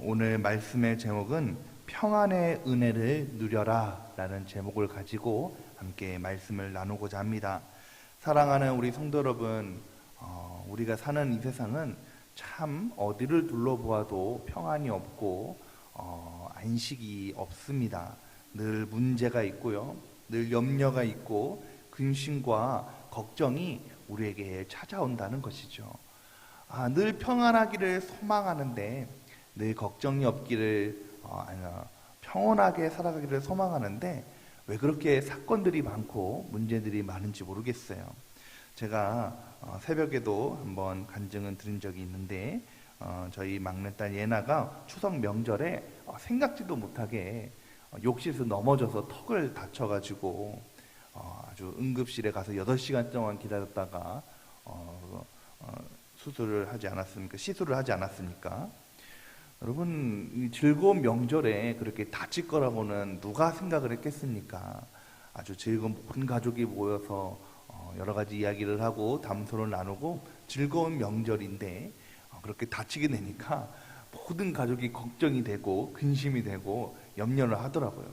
오늘 말씀의 제목은 평안의 은혜를 누려라 라는 제목을 가지고 함께 말씀을 나누고자 합니다. 사랑하는 우리 성도 여러분, 우리가 사는 이 세상은 참 어디를 둘러보아도 평안이 없고 안식이 없습니다. 늘 문제가 있고요, 늘 염려가 있고 근심과 걱정이 우리에게 찾아온다는 것이죠. 늘 평안하기를 소망하는데, 늘 걱정이 없기를 평온하게 살아가기를 소망하는데 왜 그렇게 사건들이 많고 문제들이 많은지 모르겠어요. 제가 새벽에도 한번 간증을 드린 적이 있는데, 저희 막내딸 예나가 추석 명절에 생각지도 못하게 욕실에서 넘어져서 턱을 다쳐가지고 아주 응급실에 가서 8시간 동안 기다렸다가 시술을 하지 않았습니까? 여러분, 이 즐거운 명절에 그렇게 다칠 거라고는 누가 생각을 했겠습니까? 아주 즐거운 모든 가족이 모여서 여러 가지 이야기를 하고 담소를 나누고 즐거운 명절인데 그렇게 다치게 되니까 모든 가족이 걱정이 되고 근심이 되고 염려를 하더라고요.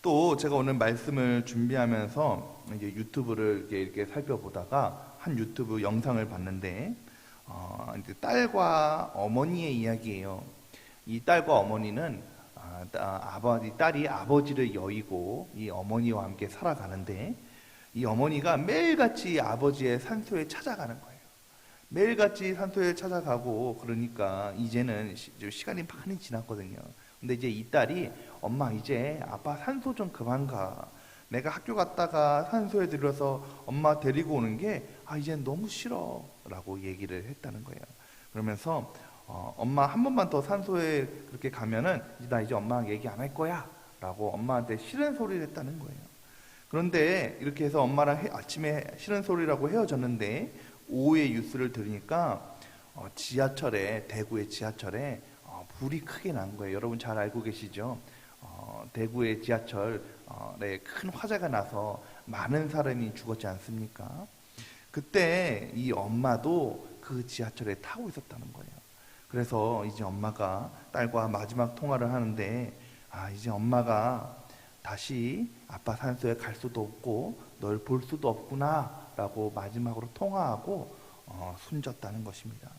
또 제가 오늘 말씀을 준비하면서 이제 유튜브를 이렇게 살펴보다가 한 유튜브 영상을 봤는데, 이제 딸과 어머니의 이야기예요. 이 딸과 어머니는 딸이 아버지를 여의고 이 어머니와 함께 살아가는데, 이 어머니가 매일같이 아버지의 산소에 찾아가는 거예요. 매일같이 산소에 찾아가고, 그러니까 이제는 시간이 많이 지났거든요. 근데 이제 이 딸이, 엄마 이제 아빠 산소 좀 그만 가. 내가 학교 갔다가 산소에 들어서 엄마 데리고 오는 게 이젠 너무 싫어 라고 얘기를 했다는 거예요. 그러면서 엄마 한 번만 더 산소에 그렇게 가면은 나 이제 엄마랑 얘기 안 할 거야 라고 엄마한테 싫은 소리를 했다는 거예요. 그런데 이렇게 해서 엄마랑 아침에 싫은 소리라고 헤어졌는데, 오후에 뉴스를 들으니까 대구의 지하철에 불이 크게 난 거예요. 여러분 잘 알고 계시죠? 대구의 지하철에 큰 화재가 나서 많은 사람이 죽었지 않습니까? 그때 이 엄마도 그 지하철에 타고 있었다는 거예요. 그래서 이제 엄마가 딸과 마지막 통화를 하는데, 이제 엄마가 다시 아빠 산소에 갈 수도 없고 널 볼 수도 없구나 라고 마지막으로 통화하고 숨졌다는 것입니다.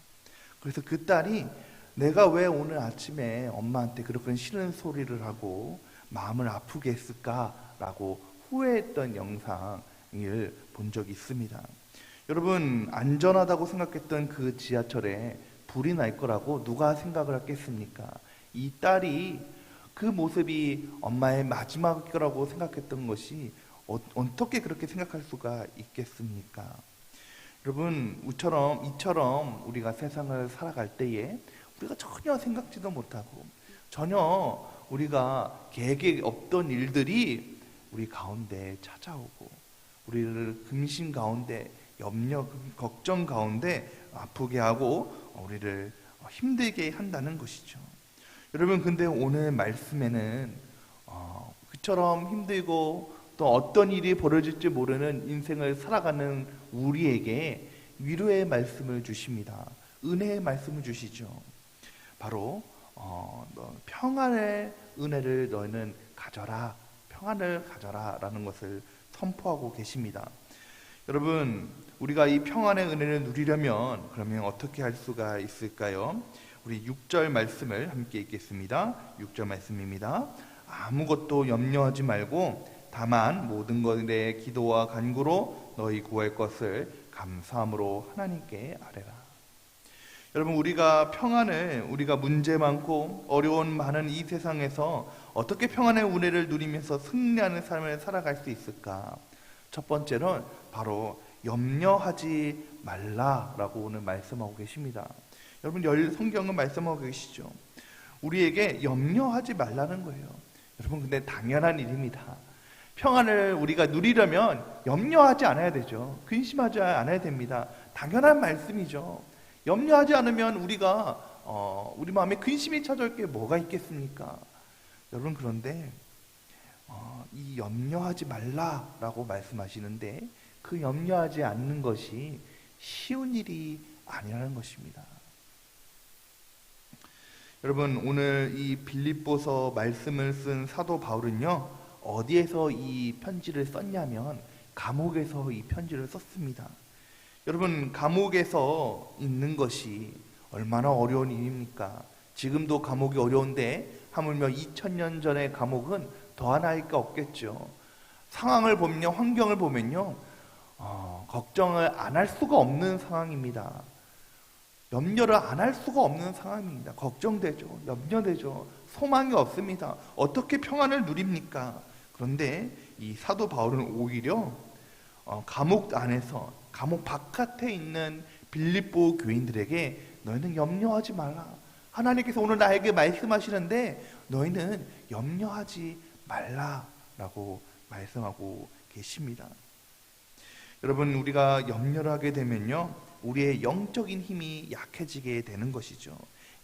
그래서 그 딸이 내가 왜 오늘 아침에 엄마한테 그렇게 싫은 소리를 하고 마음을 아프게 했을까라고 후회했던 영상을 본 적이 있습니다. 여러분, 안전하다고 생각했던 그 지하철에 불이 날 거라고 누가 생각을 했겠습니까? 이 딸이 그 모습이 엄마의 마지막 거라고 생각했던 것이 어떻게 그렇게 생각할 수가 있겠습니까? 여러분, 이처럼 우리가 세상을 살아갈 때에 우리가 전혀 생각지도 못하고 전혀 우리가 계획에 없던 일들이 우리 가운데 찾아오고, 우리를 근심 가운데, 염려, 걱정 가운데 아프게 하고 우리를 힘들게 한다는 것이죠. 여러분, 근데 오늘 말씀에는 그처럼 힘들고 또 어떤 일이 벌어질지 모르는 인생을 살아가는 우리에게 위로의 말씀을 주십니다. 은혜의 말씀을 주시죠. 바로 평안의 은혜를 너희는 가져라, 평안을 가져라 라는 것을 선포하고 계십니다. 여러분, 우리가 이 평안의 은혜를 누리려면 그러면 어떻게 할 수가 있을까요? 우리 6절 말씀을 함께 읽겠습니다. 6절 말씀입니다. 아무것도 염려하지 말고 다만 모든 것에 기도와 간구로 너희 구할 것을 감사함으로 하나님께 아뢰라. 여러분, 우리가 문제 많고 어려운 많은 이 세상에서 어떻게 평안의 은혜를 누리면서 승리하는 삶을 살아갈 수 있을까? 첫 번째는 바로 염려하지 말라라고 오늘 말씀하고 계십니다. 여러분, 성경은 말씀하고 계시죠. 우리에게 염려하지 말라는 거예요. 여러분, 근데 당연한 일입니다. 평안을 우리가 누리려면 염려하지 않아야 되죠. 근심하지 않아야 됩니다. 당연한 말씀이죠. 염려하지 않으면 우리 마음에 근심이 찾아올 게 뭐가 있겠습니까? 여러분, 그런데 이 염려하지 말라라고 말씀하시는데, 그 염려하지 않는 것이 쉬운 일이 아니라는 것입니다. 여러분, 오늘 이 빌립보서 말씀을 쓴 사도 바울은요, 어디에서 이 편지를 썼냐면 감옥에서 이 편지를 썼습니다. 여러분, 감옥에서 있는 것이 얼마나 어려운 일입니까? 지금도 감옥이 어려운데 하물며 2000년 전의 감옥은 더한 나위가 없겠죠. 상황을 보면요, 환경을 보면요, 걱정을 안 할 수가 없는 상황입니다. 염려를 안 할 수가 없는 상황입니다. 걱정되죠. 염려되죠. 소망이 없습니다. 어떻게 평안을 누립니까? 그런데 이 사도 바울은 오히려 감옥 안에서, 감옥 바깥에 있는 빌립보 교인들에게 너희는 염려하지 말라. 하나님께서 오늘 나에게 말씀하시는데 너희는 염려하지 말라라고 말씀하고 계십니다. 여러분, 우리가 염려를 하게 되면요, 우리의 영적인 힘이 약해지게 되는 것이죠.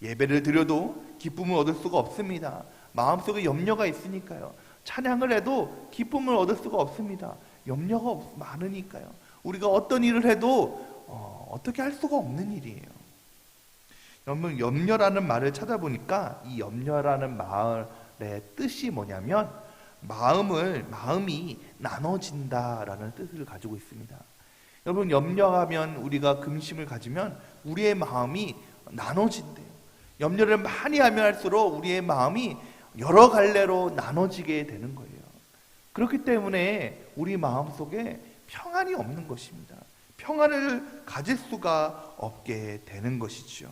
예배를 드려도 기쁨을 얻을 수가 없습니다. 마음속에 염려가 있으니까요. 찬양을 해도 기쁨을 얻을 수가 없습니다. 염려가 많으니까요. 우리가 어떤 일을 해도 어떻게 할 수가 없는 일이에요. 여러분, 염려라는 말을 찾아보니까 이 염려라는 말의 뜻이 뭐냐면 마음이 나눠진다라는 뜻을 가지고 있습니다. 여러분, 염려하면, 우리가 근심을 가지면 우리의 마음이 나눠진대요. 염려를 많이 하면 할수록 우리의 마음이 여러 갈래로 나눠지게 되는 거예요. 그렇기 때문에 우리 마음속에 평안이 없는 것입니다. 평안을 가질 수가 없게 되는 것이죠.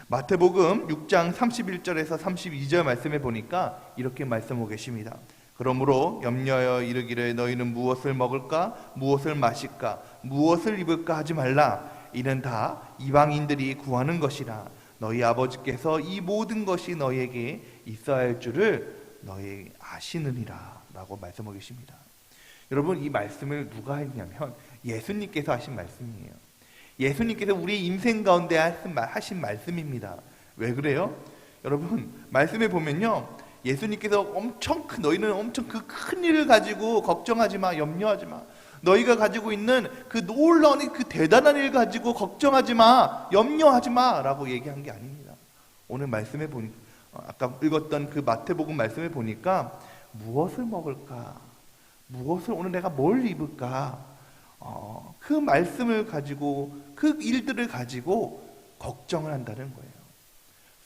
마태복음 6장 31절에서 32절 말씀에 보니까 이렇게 말씀하고 계십니다. 그러므로 염려하여 이르기를 너희는 무엇을 먹을까, 무엇을 마실까, 무엇을 입을까 하지 말라. 이는 다 이방인들이 구하는 것이라. 너희 아버지께서 이 모든 것이 너희에게 있어야 할 줄을 너희 아시느니라 라고 말씀하고 계십니다. 여러분, 이 말씀을 누가 했냐면 예수님께서 하신 말씀이에요. 예수님께서 우리 인생 가운데 하신 말씀입니다. 왜 그래요? 여러분, 말씀에 보면요, 예수님께서 너희는 엄청 그 큰 일을 가지고 걱정하지 마, 염려하지 마. 너희가 가지고 있는 그 놀라운 그 대단한 일 가지고 걱정하지 마, 염려하지 마 라고 얘기한 게 아닙니다. 오늘 말씀에 보니까, 아까 읽었던 그 마태복음 말씀에 보니까 무엇을 먹을까, 오늘 내가 뭘 입을까, 그 말씀을 가지고, 그 일들을 가지고 걱정을 한다는 거예요.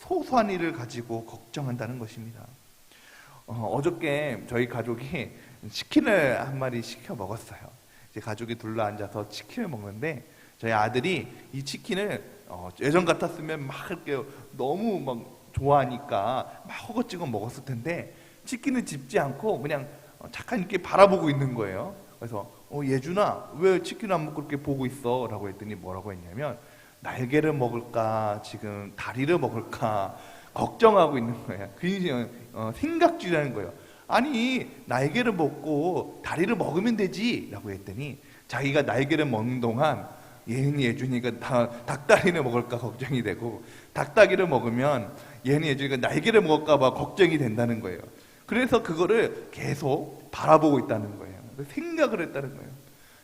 소소한 일을 가지고 걱정한다는 것입니다. 어저께 저희 가족이 치킨을 한 마리 시켜 먹었어요. 이제 가족이 둘러 앉아서 치킨을 먹는데 저희 아들이 이 치킨을 예전 같았으면 막 이렇게 너무 막 좋아하니까 막 허겁지겁 먹었을 텐데 치킨을 집지 않고 그냥 착한 이렇게 바라보고 있는 거예요. 그래서 예준아, 왜 치킨 안 먹고 그렇게 보고 있어? 라고 했더니 뭐라고 했냐면 날개를 먹을까, 지금 다리를 먹을까 걱정하고 있는 거예요. 생각주의라는 거예요. 아니, 날개를 먹고 다리를 먹으면 되지 라고 했더니 자기가 날개를 먹는 동안 예준이가 닭다리를 먹을까 걱정이 되고, 닭다리를 먹으면 예준이가 날개를 먹을까 봐 걱정이 된다는 거예요. 그래서 그거를 계속 바라보고 있다는 거예요. 생각을 했다는 거예요.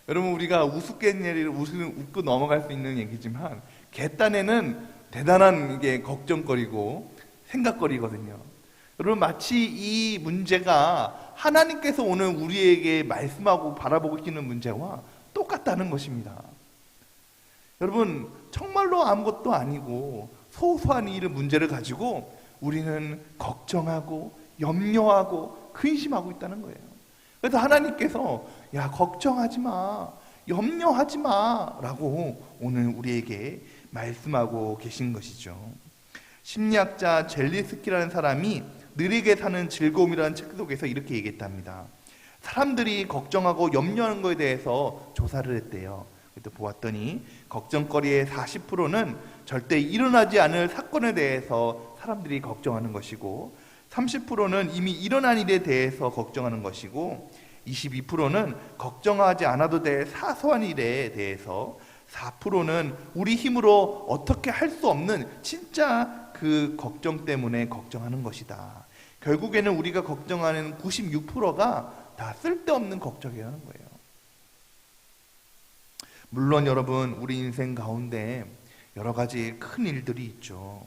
여러분, 우리가 우스갯소리를 웃고 넘어갈 수 있는 얘기지만 갯단에는 대단한 이게 걱정거리고 생각거리거든요. 여러분, 마치 이 문제가 하나님께서 오늘 우리에게 말씀하고 바라보고 계시는 문제와 똑같다는 것입니다. 여러분, 정말로 아무것도 아니고 소소한 일의 문제를 가지고 우리는 걱정하고 염려하고 근심하고 있다는 거예요. 그래서 하나님께서 걱정하지 마, 염려하지 마 라고 오늘 우리에게 말씀하고 계신 것이죠. 심리학자 젤리스키라는 사람이 느리게 사는 즐거움이라는 책 속에서 이렇게 얘기했답니다. 사람들이 걱정하고 염려하는 것에 대해서 조사를 했대요. 그때 보았더니 걱정거리의 40%는 절대 일어나지 않을 사건에 대해서 사람들이 걱정하는 것이고, 30%는 이미 일어난 일에 대해서 걱정하는 것이고, 22%는 걱정하지 않아도 될 사소한 일에 대해서, 4%는 우리 힘으로 어떻게 할 수 없는 진짜 그 걱정 때문에 걱정하는 것이다. 결국에는 우리가 걱정하는 96%가 다 쓸데없는 걱정이라는 거예요. 물론 여러분, 우리 인생 가운데 여러 가지 큰 일들이 있죠.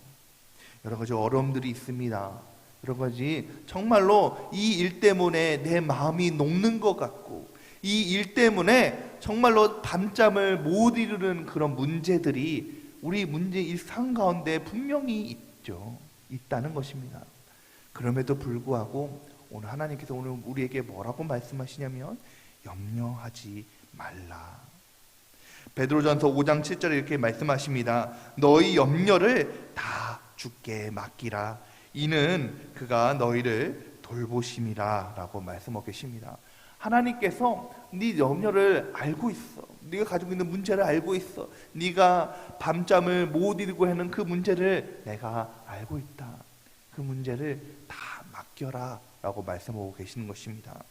여러 가지 어려움들이 있습니다. 여러 가지 정말로 이 일 때문에 내 마음이 녹는 것 같고, 이 일 때문에 정말로 밤잠을 못 이루는 그런 문제들이 우리 일상 가운데 분명히 있다는 것입니다. 그럼에도 불구하고 오늘 하나님께서 오늘 우리에게 뭐라고 말씀하시냐면 염려하지 말라. 베드로전서 5장 7절에 이렇게 말씀하십니다. 너희 염려를 다 주께 맡기라. 이는 그가 너희를 돌보심이라 라고 말씀하고 계십니다. 하나님께서 네 염려를 알고 있어. 네가 가지고 있는 문제를 알고 있어. 네가 밤잠을 못 이루고 하는 그 문제를 내가 알고 있다. 그 문제를 다 맡겨라 라고 말씀하고 계시는 것입니다.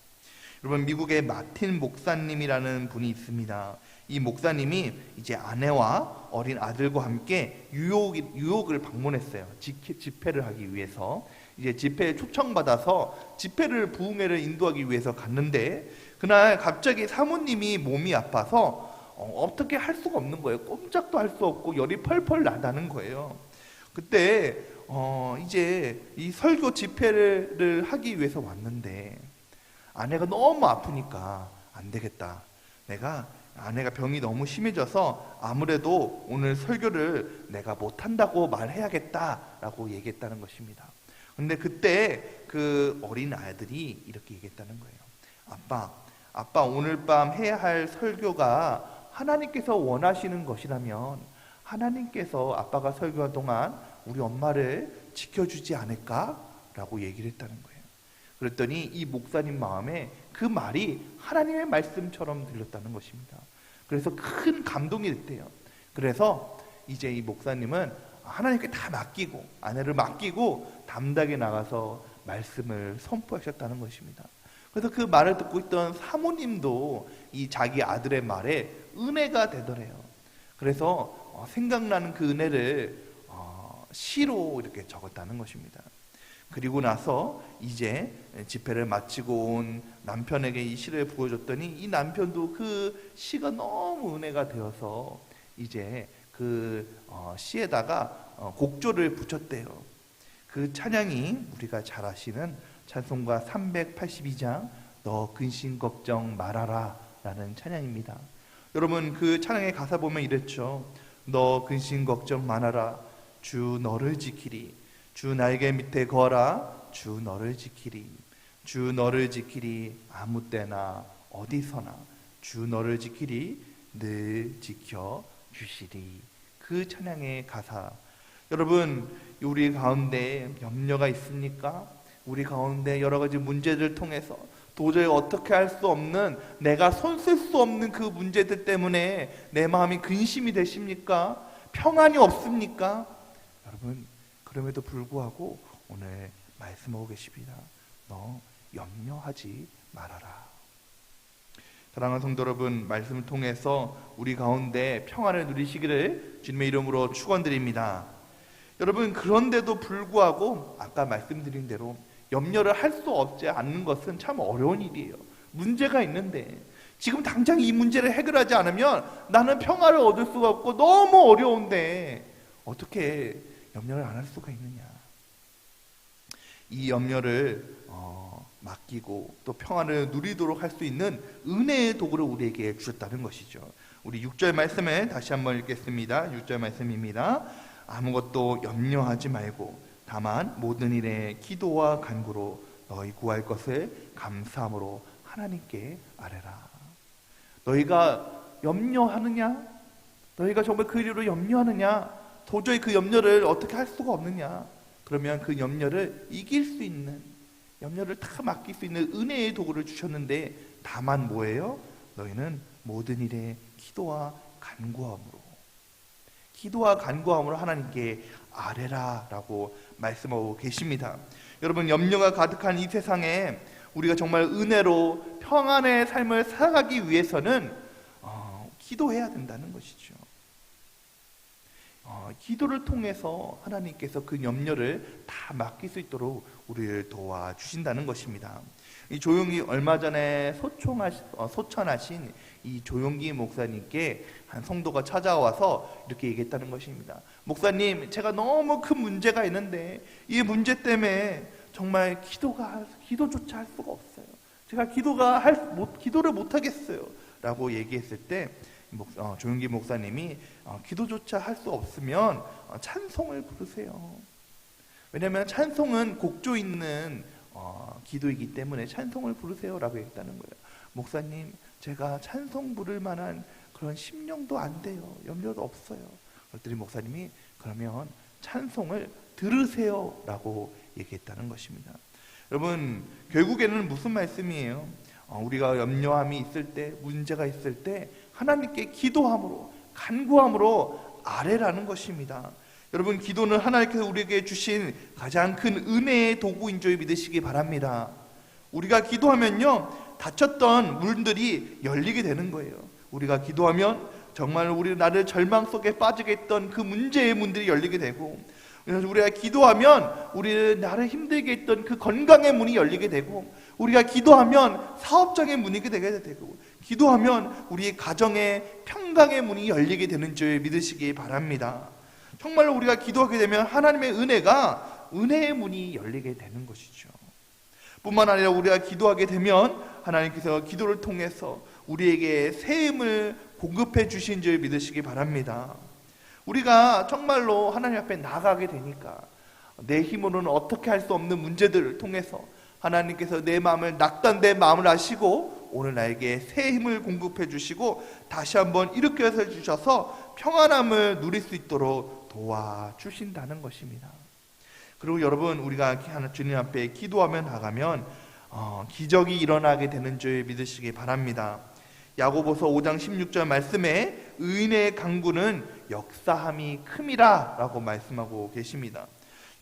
여러분, 미국의 마틴 목사님이라는 분이 있습니다. 이 목사님이 이제 아내와 어린 아들과 함께 뉴욕을 방문했어요. 집회를 하기 위해서. 이제 집회에 초청받아서 집회를 부흥회를 인도하기 위해서 갔는데, 그날 갑자기 사모님이 몸이 아파서 어떻게 할 수가 없는 거예요. 꼼짝도 할 수 없고 열이 펄펄 나다는 거예요. 그때 이제 이 설교 집회를 하기 위해서 왔는데, 아내가 너무 아프니까 안 되겠다. 아내가 병이 너무 심해져서 아무래도 오늘 설교를 내가 못한다고 말해야겠다라고 얘기했다는 것입니다. 근데 그때 그 어린 아들이 이렇게 얘기했다는 거예요. 아빠 오늘 밤 해야 할 설교가 하나님께서 원하시는 것이라면 하나님께서 아빠가 설교한 동안 우리 엄마를 지켜주지 않을까? 라고 얘기를 했다는 거예요. 그랬더니 이 목사님 마음에 그 말이 하나님의 말씀처럼 들렸다는 것입니다. 그래서 큰 감동이 됐대요. 그래서 이제 이 목사님은 하나님께 다 맡기고, 아내를 맡기고 담대하게 나가서 말씀을 선포하셨다는 것입니다. 그래서 그 말을 듣고 있던 사모님도 이 자기 아들의 말에 은혜가 되더래요. 그래서 생각나는 그 은혜를 시로 이렇게 적었다는 것입니다. 그리고 나서 이제 집회를 마치고 온 남편에게 이 시를 보여줬더니 이 남편도 그 시가 너무 은혜가 되어서 이제 그 시에다가 곡조를 붙였대요. 그 찬양이 우리가 잘 아시는 찬송가 382장 너 근심 걱정 말아라 라는 찬양입니다. 여러분, 그 찬양의 가사 보면 이랬죠. 너 근심 걱정 말아라. 주 너를 지키리. 주 날개 밑에 거라. 주 너를 지키리. 주 너를 지키리. 아무 때나 어디서나 주 너를 지키리. 늘 지켜주시리. 그 찬양의 가사. 여러분, 우리 가운데 염려가 있습니까? 우리 가운데 여러 가지 문제들 통해서 도저히 어떻게 할 수 없는, 내가 손 쓸 수 없는 그 문제들 때문에 내 마음이 근심이 되십니까? 평안이 없습니까? 여러분, 그럼에도 불구하고 오늘 말씀하고 계십니다. 너 염려하지 말아라. 사랑하는 성도 여러분, 말씀을 통해서 우리 가운데 평안을 누리시기를 주님의 이름으로 축원드립니다. 여러분, 그런데도 불구하고 아까 말씀드린 대로 염려를 할 수 없지 않는 것은 참 어려운 일이에요. 문제가 있는데 지금 당장 이 문제를 해결하지 않으면 나는 평화를 얻을 수가 없고 너무 어려운데 어떻게 염려를 안 할 수가 있느냐. 이 염려를 맡기고 또 평안을 누리도록 할 수 있는 은혜의 도구를 우리에게 주셨다는 것이죠. 우리 6절 말씀을 다시 한번 읽겠습니다. 6절 말씀입니다. 아무것도 염려하지 말고 다만 모든 일에 기도와 간구로 너희 구할 것을 감사함으로 하나님께 아뢰라. 너희가 염려하느냐? 너희가 정말 그 일로 염려하느냐? 도저히 그 염려를 어떻게 할 수가 없느냐? 그러면 그 염려를 이길 수 있는, 염려를 다 맡길 수 있는 은혜의 도구를 주셨는데, 다만 뭐예요? 너희는 모든 일에 기도와 간구함으로 하나님께 아뢰라 라고 말씀하고 계십니다. 여러분, 염려가 가득한 이 세상에 우리가 정말 은혜로 평안의 삶을 살아가기 위해서는 기도해야 된다는 것이죠. 기도를 통해서 하나님께서 그 염려를 다 맡길 수 있도록 우리를 도와주신다는 것입니다. 이 조용기 얼마 전에 소천하신 이 조용기 목사님께 한 성도가 찾아와서 이렇게 얘기했다는 것입니다. 목사님, 제가 너무 큰 문제가 있는데 이 문제 때문에 정말 기도조차 할 수가 없어요. 제가 기도를 못 하겠어요. 라고 얘기했을 때 조용기 목사님이 기도조차 할 수 없으면 찬송을 부르세요. 왜냐하면 찬송은 곡조 있는 기도이기 때문에 찬송을 부르세요 라고 했다는 거예요. 목사님, 제가 찬송 부를 만한 그런 심령도 안 돼요. 염려도 없어요. 그랬더니 목사님이 그러면 찬송을 들으세요 라고 얘기했다는 것입니다. 여러분, 결국에는 무슨 말씀이에요? 우리가 염려함이 있을 때, 문제가 있을 때 하나님께 기도함으로, 간구함으로 아뢰라는 것입니다. 여러분, 기도는 하나님께서 우리에게 주신 가장 큰 은혜의 도구인 줄 믿으시기 바랍니다. 우리가 기도하면요, 닫혔던 문들이 열리게 되는 거예요. 우리가 기도하면 정말 나를 절망 속에 빠지게 했던 그 문제의 문들이 열리게 되고, 그래서 우리가 기도하면 나를 힘들게 했던 그 건강의 문이 열리게 되고, 우리가 기도하면 사업장의 문이 되게 되고, 기도하면 우리 가정의 평강의 문이 열리게 되는 줄 믿으시기 바랍니다. 정말로 우리가 기도하게 되면 하나님의 은혜의 문이 열리게 되는 것이죠. 뿐만 아니라 우리가 기도하게 되면 하나님께서 기도를 통해서 우리에게 새 힘을 공급해 주신 줄 믿으시기 바랍니다. 우리가 정말로 하나님 앞에 나가게 되니까 내 힘으로는 어떻게 할 수 없는 문제들을 통해서 하나님께서 내 마음을 아시고 오늘 나에게 새 힘을 공급해 주시고 다시 한번 일으켜서 주셔서 평안함을 누릴 수 있도록 도와주신다는 것입니다. 그리고 여러분, 우리가 주님 앞에 기도하며 나가면 기적이 일어나게 되는 줄 믿으시기 바랍니다. 야고보서 5장 16절 말씀에 의인의 간구는 역사함이 큼이라 라고 말씀하고 계십니다.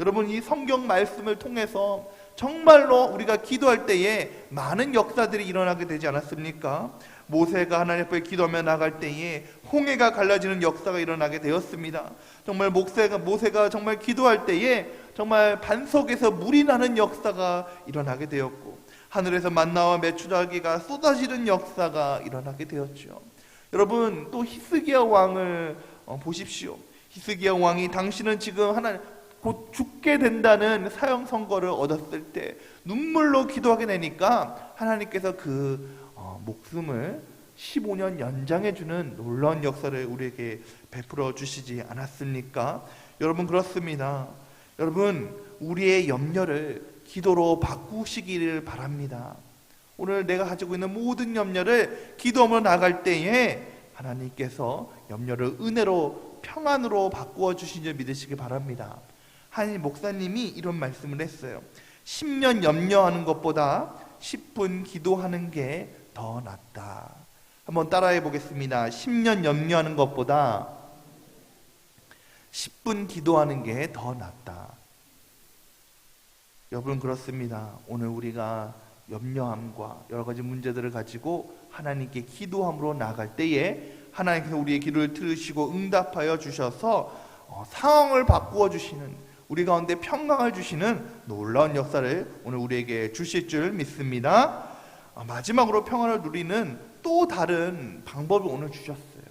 여러분, 이 성경 말씀을 통해서 정말로 우리가 기도할 때에 많은 역사들이 일어나게 되지 않았습니까? 모세가 하나님 앞에 기도하며 나갈 때에 홍해가 갈라지는 역사가 일어나게 되었습니다. 정말 모세가 정말 기도할 때에 정말 반석에서 물이 나는 역사가 일어나게 되었고, 하늘에서 만나와 메추라기가 쏟아지는 역사가 일어나게 되었죠. 여러분, 또 히스기야 왕을 보십시오. 히스기야 왕이 당신은 지금 곧 죽게 된다는 사형 선고를 얻었을 때 눈물로 기도하게 되니까 하나님께서 그 목숨을 15년 연장해 주는 놀라운 역사를 우리에게 베풀어 주시지 않았습니까? 여러분, 그렇습니다. 여러분, 우리의 염려를 기도로 바꾸시기를 바랍니다. 오늘 내가 가지고 있는 모든 염려를 기도하며 나갈 때에 하나님께서 염려를 은혜로, 평안으로 바꾸어 주신 줄 믿으시기 바랍니다. 한 목사님이 이런 말씀을 했어요. 10년 염려하는 것보다 10분 기도하는 게 더 낫다. 한번 따라해 보겠습니다. 10년 염려하는 것보다 10분 기도하는 게 더 낫다. 여러분, 그렇습니다. 오늘 우리가 염려함과 여러 가지 문제들을 가지고 하나님께 기도함으로 나갈 때에 하나님께서 우리의 기도를 들으시고 응답하여 주셔서 상황을 바꾸어 주시는, 우리 가운데 평강을 주시는 놀라운 역사를 오늘 우리에게 주실 줄 믿습니다. 마지막으로 평안을 누리는 또 다른 방법을 오늘 주셨어요.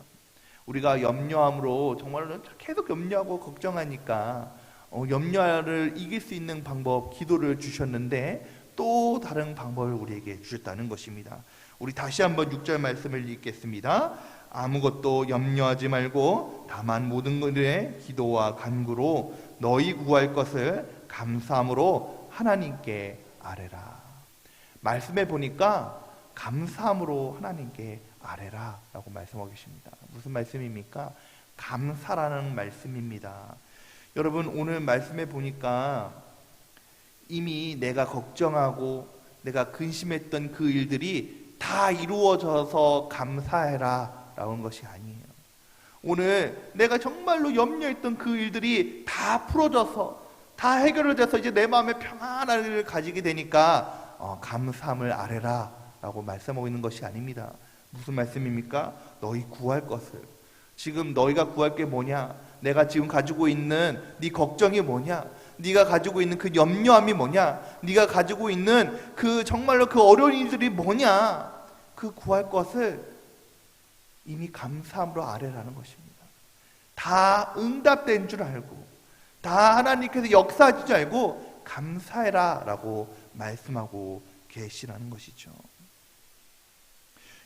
우리가 염려함으로 정말로 계속 염려하고 걱정하니까 염려를 이길 수 있는 방법, 기도를 주셨는데 또 다른 방법을 우리에게 주셨다는 것입니다. 우리 다시 한번 6절 말씀을 읽겠습니다. 아무것도 염려하지 말고 다만 모든 것에 기도와 간구로 너희 구할 것을 감사함으로 하나님께 아뢰라. 말씀해 보니까 감사함으로 하나님께 아뢰라 라고 말씀하고 계십니다. 무슨 말씀입니까? 감사라는 말씀입니다. 여러분, 오늘 말씀해 보니까 이미 내가 걱정하고 내가 근심했던 그 일들이 다 이루어져서 감사해라 라는 것이 아니에요. 오늘 내가 정말로 염려했던 그 일들이 다 풀어져서 다 해결돼서 이제 내 마음에 평안함을 가지게 되니까 감사함을 아뢰라 라고 말씀하고 있는 것이 아닙니다. 무슨 말씀입니까? 너희 구할 것을. 지금 너희가 구할 게 뭐냐? 내가 지금 가지고 있는 네 걱정이 뭐냐? 네가 가지고 있는 그 염려함이 뭐냐? 네가 가지고 있는 그 정말로 그 어려운 일들이 뭐냐? 그 구할 것을 이미 감사함으로 아뢰라는 것입니다. 다 응답된 줄 알고, 다 하나님께서 역사하신 줄 알고 감사해라 라고 말씀하고 계시라는 것이죠.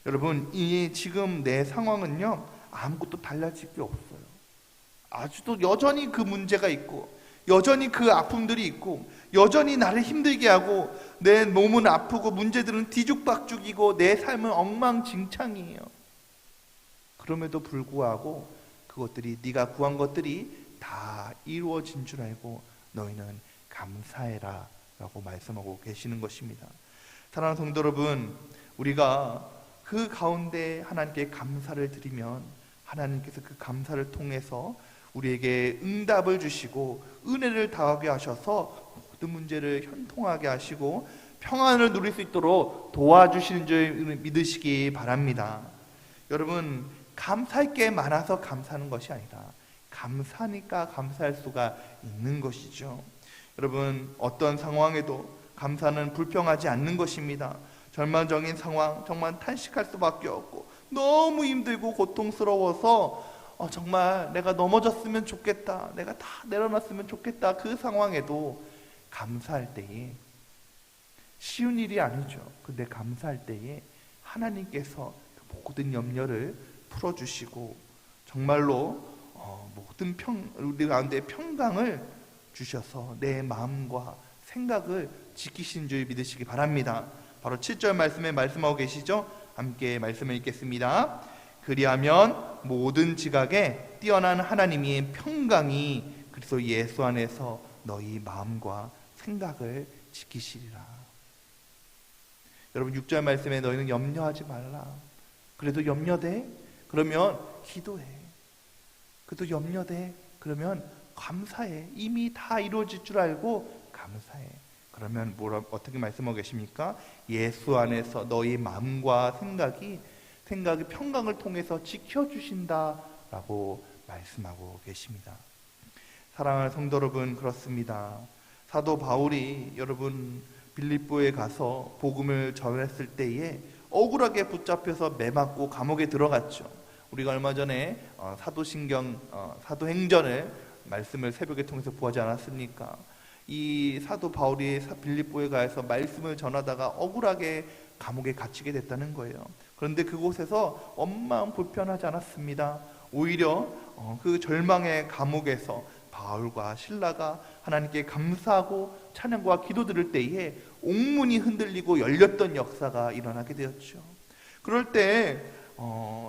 여러분, 이 지금 내 상황은요, 아무것도 달라질 게 없어요. 아직도 여전히 그 문제가 있고, 여전히 그 아픔들이 있고, 여전히 나를 힘들게 하고, 내 몸은 아프고 문제들은 뒤죽박죽이고 내 삶은 엉망진창이에요. 그럼에도 불구하고 그것들이, 네가 구한 것들이 다 이루어진 줄 알고 너희는 감사해라 라고 말씀하고 계시는 것입니다. 사랑하는 성도 여러분, 우리가 그 가운데 하나님께 감사를 드리면 하나님께서 그 감사를 통해서 우리에게 응답을 주시고 은혜를 다하게 하셔서 모든 문제를 현통하게 하시고 평안을 누릴 수 있도록 도와주시는 줄 믿으시기 바랍니다. 여러분, 감사할 게 많아서 감사하는 것이 아니라 감사하니까 감사할 수가 있는 것이죠. 여러분, 어떤 상황에도 감사는 불평하지 않는 것입니다. 절망적인 상황, 정말 탄식할 수밖에 없고 너무 힘들고 고통스러워서 정말 내가 넘어졌으면 좋겠다, 내가 다 내려놨으면 좋겠다, 그 상황에도 감사할 때에, 쉬운 일이 아니죠. 근데 감사할 때에 하나님께서 모든 염려를 풀어주시고 정말로 모든 우리 가운데 평강을 주셔서 내 마음과 생각을 지키신 줄 믿으시기 바랍니다. 바로 7절 말씀에 말씀하고 계시죠? 함께 말씀을 읽겠습니다. 그리하면 모든 지각에 뛰어난 하나님의 평강이 그리스도 예수 안에서 너희 마음과 생각을 지키시리라. 여러분, 6절 말씀에 너희는 염려하지 말라. 그래도 염려돼? 그러면 기도해. 그래도 염려돼? 그러면 감사해. 이미 다 이루어질 줄 알고 감사해. 그러면 어떻게 말씀하고 계십니까? 예수 안에서 너희 마음과 생각이 평강을 통해서 지켜주신다라고 말씀하고 계십니다. 사랑하는 성도 여러분, 그렇습니다. 사도 바울이 여러분 빌립보에 가서 복음을 전했을 때에 억울하게 붙잡혀서 매맞고 감옥에 들어갔죠. 우리가 얼마 전에 사도행전을 말씀을 새벽에 통해서 보지 않았습니까? 이 사도 바울이 빌립보에 가서 말씀을 전하다가 억울하게 감옥에 갇히게 됐다는 거예요. 그런데 그곳에서 엄마는 불편하지 않았습니다. 오히려 그 절망의 감옥에서 바울과 실라가 하나님께 감사하고 찬양과 기도 드릴 때에 옥문이 흔들리고 열렸던 역사가 일어나게 되었죠. 그럴 때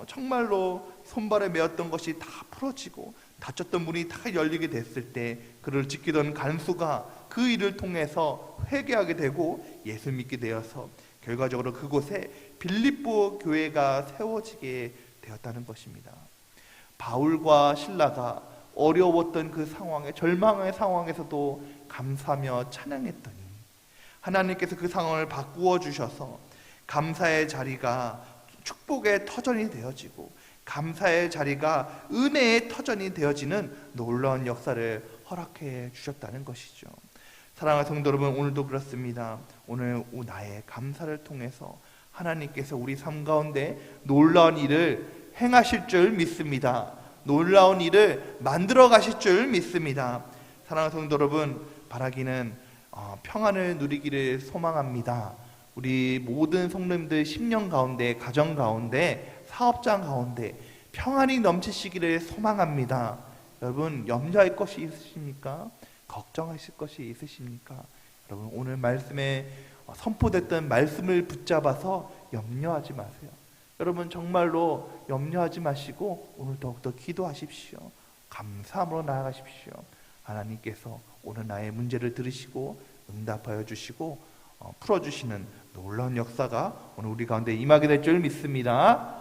정말로 손발에 매었던 것이 다 풀어지고 닫혔던 문이 다 열리게 됐을 때 그를 지키던 간수가 그 일을 통해서 회개하게 되고 예수 믿게 되어서 결과적으로 그곳에 빌립보 교회가 세워지게 되었다는 것입니다. 바울과 실라가 어려웠던 그 상황에, 절망의 상황에서도 감사하며 찬양했더니 하나님께서 그 상황을 바꾸어 주셔서 감사의 자리가 축복의 터전이 되어지고 감사의 자리가 은혜의 터전이 되어지는 놀라운 역사를 허락해 주셨다는 것이죠. 사랑하는 성도 여러분, 오늘도 그렇습니다. 오늘 나의 감사를 통해서 하나님께서 우리 삶 가운데 놀라운 일을 행하실 줄 믿습니다. 놀라운 일을 만들어 가실 줄 믿습니다. 사랑하는 성도 여러분, 바라기는 평안을 누리기를 소망합니다. 우리 모든 성도님들 10년 가운데, 가정 가운데, 사업장 가운데 평안이 넘치시기를 소망합니다. 여러분, 염려할 것이 있으십니까? 걱정하실 것이 있으십니까? 여러분, 오늘 말씀에 선포됐던 말씀을 붙잡아서 염려하지 마세요. 여러분, 정말로 염려하지 마시고 오늘 더욱더 기도하십시오. 감사함으로 나아가십시오. 하나님께서 오늘 나의 문제를 들으시고 응답하여 주시고 풀어주시는 놀라운 역사가 오늘 우리 가운데 임하게 될 줄 믿습니다.